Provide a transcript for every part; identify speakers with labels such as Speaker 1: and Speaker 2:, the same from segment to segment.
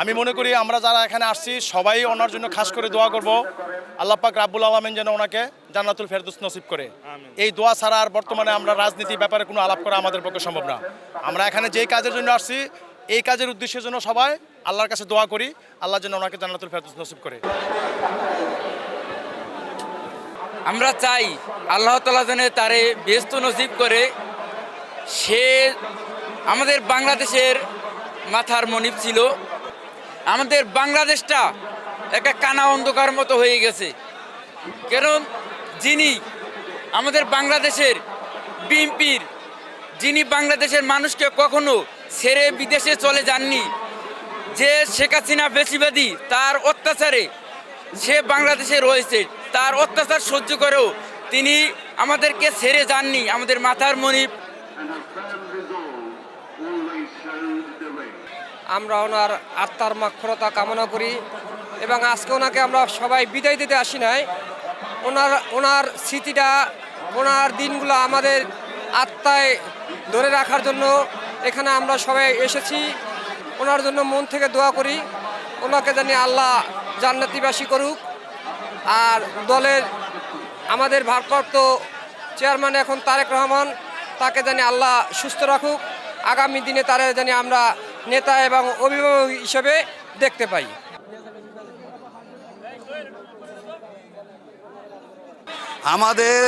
Speaker 1: আমি মনে করি আমরা যারা এখানে আসছি সবাই ওনার জন্য খাস করে দোয়া করব, আল্লাহ পাক রাব্বুল আলামিন যেন ওনাকে জান্নাতুল ফেরদৌস নসিব করে। এই দোয়া ছাড়া আর বর্তমানে আমরা রাজনীতির ব্যাপারে কোনো আলাপ করা আমাদের পক্ষে সম্ভব না। আমরা এখানে যেই কাজের জন্য আসছি এই কাজের উদ্দেশ্যের জন্য সবাই আল্লাহর কাছে দোয়া করি, আল্লাহ যেন ওনাকে জান্নাতুল ফেরদৌস নসিব করে।
Speaker 2: আমরা চাই আল্লাহ তাআলা যেন তারে বেহেশত নসিব করে। সে আমাদের বাংলাদেশের মাথার মনিব ছিল। আমাদের বাংলাদেশটা একটা কানা অন্ধকার মতো হয়ে গেছে, কারণ যিনি আমাদের বাংলাদেশের বিএনপির, যিনি বাংলাদেশের মানুষকে কখনো ছেড়ে বিদেশে চলে যাননি, যে শেখ হাসিনা বেশিবাদী, তার অত্যাচারে সে বাংলাদেশে রয়েছে, তার অত্যাচার সহ্য করেও তিনি আমাদেরকে ছেড়ে যাননি, আমাদের মাথার মনিব।
Speaker 3: আমরা ওনার আত্মার মাগফিরাত কামনা করি এবং আজকে ওনাকে আমরা সবাই বিদায় দিতে আসি নাই। ওনার স্মৃতিটা, ওনার দিনগুলো আমাদের আত্মায় ধরে রাখার জন্য এখানে আমরা সবাই এসেছি। ওনার জন্য মন থেকে দোয়া করি, ওনাকে জানি আল্লাহ জান্নাতিবাসী করুক। আর দলের আমাদের ভারপ্রাপ্ত চেয়ারম্যান এখন তারেক রহমান, তাকে জানি আল্লাহ সুস্থ রাখুক। আগামী দিনে তারা জানি আমরা নেতা এবং অভিভাবক হিসেবে দেখতে পাই।
Speaker 4: আমাদের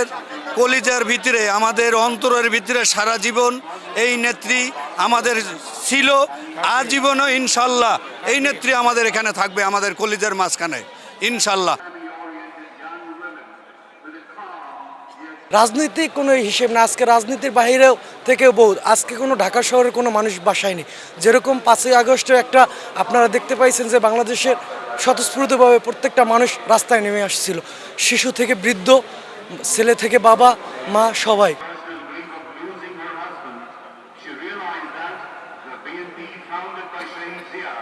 Speaker 4: কলিজার ভিতরে, আমাদের অন্তরের ভিতরে সারা জীবন এই নেত্রী আমাদের ছিল, আজীবনও ইনশাল্লাহ এই নেত্রী আমাদের এখানে থাকবে, আমাদের কলিজার মাঝখানে ইনশাল্লাহ।
Speaker 5: রাজনৈতিক কোনো হিসেব না, আজকে রাজনীতির বাইরেও থেকেও বহুত, আজকে কোনো ঢাকা শহরের কোনো মানুষ বাসায় নেই। যেরকম 5ই আগস্টে একটা আপনারা দেখতে পাইছেন যে বাংলাদেশের স্বতঃস্ফূর্তভাবে প্রত্যেকটা মানুষ রাস্তায় নেমে আসছিল, শিশু থেকে বৃদ্ধ, ছেলে থেকে বাবা, মা, সবাই।
Speaker 6: founded by Shaheed Zia,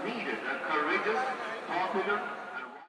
Speaker 6: needed a courageous, popular